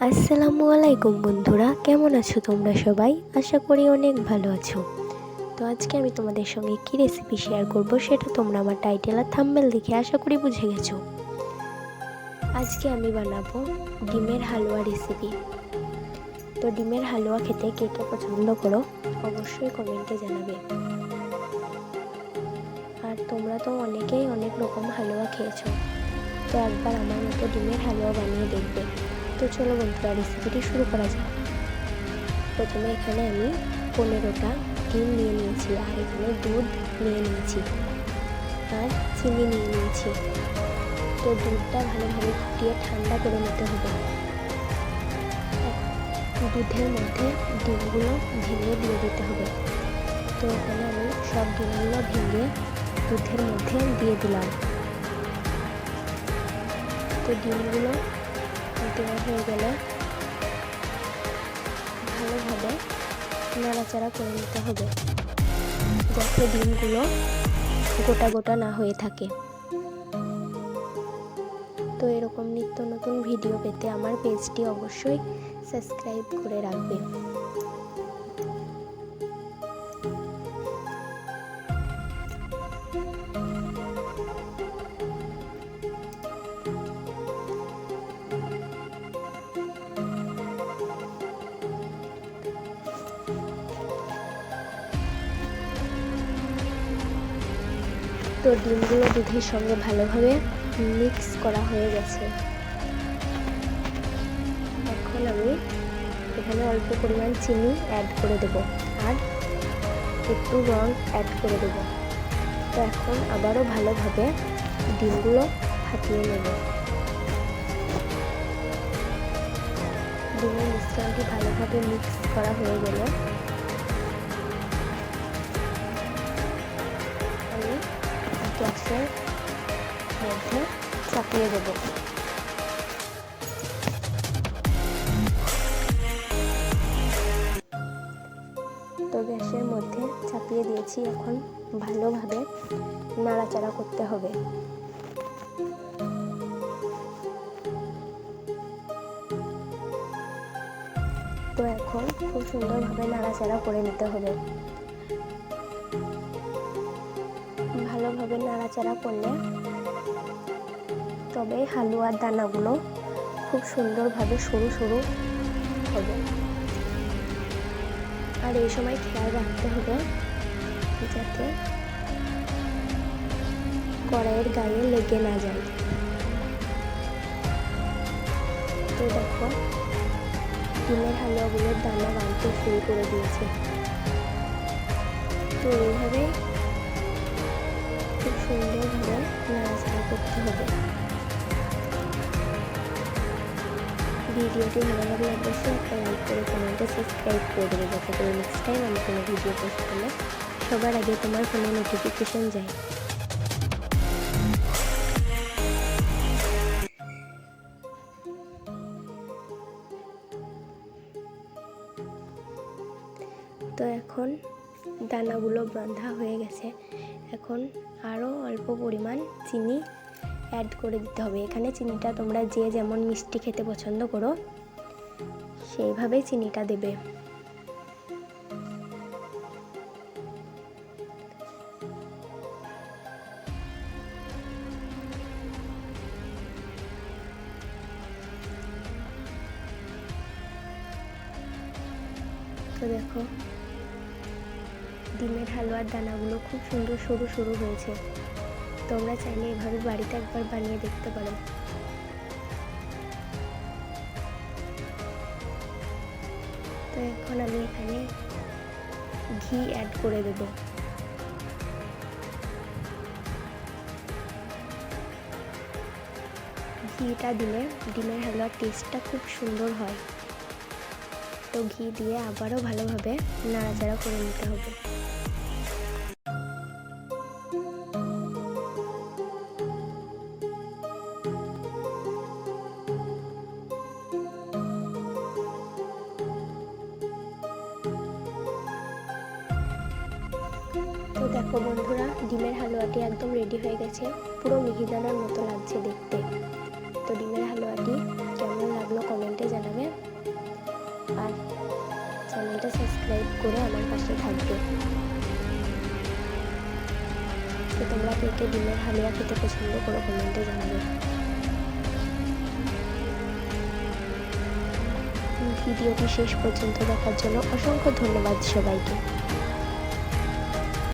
আসসালামু আলাইকুম বন্ধুরা, কেমন আছো তোমরা সবাই? আশা করি অনেক ভালো আছো। তো আজকে আমি তোমাদের সঙ্গে কি রেসিপি শেয়ার করব সেটা তোমরা আমার টাইটেল আর থাম্বনেল দেখে আশা করি বুঝে গেছো। আজকে আমি বানাবো ডিমের হালুয়া রেসিপি। তো ডিমের হালুয়া খেতে কে কে পছন্দ করো অবশ্যই কমেন্টে জানাবে। আর তোমরা তো অনেকেই অনেক রকম হালুয়া খেয়েছো, তো একবার আমার মতো ডিমের হালুয়া বানিয়ে দেখবে। তো চলো বন্ধুরা, রেসিপিটি শুরু করা যাক। প্রথমে এখানে আমি 15টা ডিম নিয়ে নিয়েছি, আর এখানে দুধ নিয়ে নিয়েছি আর চিনি নিয়ে নিয়েছি। তো দুধটা ভালোভাবে ফুটিয়ে ঠান্ডা করে নিতে হবে। দুধের মধ্যে ডিমগুলো ভেঙে দিয়ে দিতে হবে। তো এখানে আমি সব ডিমগুলো ভেঙে দুধের মধ্যে দিয়ে দিলাম। তো ডিমগুলো দেওয়া হয়ে গেলে ভালোভাবে নাড়াচাড়া করে নিতে হবে, যাতে ডিমগুলো গোটা গোটা না হয়ে থাকে। তো এরকম নিত্য নতুন ভিডিও পেতে আমার পেজটি অবশ্যই সাবস্ক্রাইব করে রাখবে। তো ডিমগুলো দুধের সঙ্গে ভালোভাবে মিক্স করা হয়ে গেছে। এখন আমি এখানে অল্প পরিমাণ চিনি অ্যাড করে দেব আর একটু রং অ্যাড করে দেব। তো এখন আবারও ভালোভাবে ডিমগুলো ফাটিয়ে নেব। ডিমের মিশ্রণটি ভালোভাবে মিক্স করা হয়ে গেলে আমি গ্যাসের মধ্যে চাপিয়ে দেব। তো গ্যাসের মধ্যে চাপিয়ে দিয়েছি, এখন ভালোভাবে নাড়াচাড়া করতে হবে। তো এখন খুব সুন্দরভাবে নাড়াচাড়া করে নিতে হবে। ভালোভাবে নাড়াচাড়া করলে তবে হালুয়ার দানাগুলো খুব সুন্দরভাবে সরু সরু হবে। আর এই সময় খেয়াল রাখতে হবে যাতে কড়াইয়ের গায়ে লেগে না যায়। তো দেখো, ডিমের হালুয়াগুলোর দানা বানতে শুরু করে দিয়েছে। তো এইভাবে খুব সুন্দরভাবে নাড়াচাড়া করতে হবে। ভিডিওটি ভালো লাগলে অবশ্যই একটা লাইক করে চ্যানেলটা সাবস্ক্রাইব করে দেবে, যাতে করে নেক্সট টাইম আমি কোনো ভিডিও পোস্ট করলে সবার আগে তোমার ফোনে নোটিফিকেশন যায়। তো এখন দানাগুলো বাঁধা হয়ে গেছে। এখন আরও অল্প পরিমাণ চিনি অ্যাড করে দিতে হবে। এখানে চিনিটা তোমরা যে যেমন মিষ্টি খেতে পছন্দ করো সেইভাবেই চিনিটা দেবে। তো দেখো, ডিমের হালুয়ার দানাগুলো খুব সুন্দর সরু সরু হয়েছে। তোমরা চাইলে এভাবে বাড়িতে একবার বানিয়ে দেখতে পারো। তো এখন আমি এখানে ঘি অ্যাড করে দেব। ঘিটা দিলে ডিমের হালুয়ার টেস্টটা খুব সুন্দর হয়। তো ঘি দিয়ে আবারও ভালোভাবে নাড়াচাড়া করে নিতে হবে। তো দেখো বন্ধুরা, ডিমের হালুয়াটি একদম রেডি হয়ে গেছে। পুরো মিহিদানার মতো লাগছে দেখতে। তো ডিমের হালুয়াটি কেমন লাগলো কমেন্টে জানাবে। চ্যানেলটা সাবস্ক্রাইব করে আমার পাশে থাকবে। তো তোমরা কে কে ডিমের হালুয়া খেতে পছন্দ করো কমেন্টে জানাবে। ভিডিওটি শেষ পর্যন্ত দেখার জন্য অসংখ্য ধন্যবাদ সবাইকে।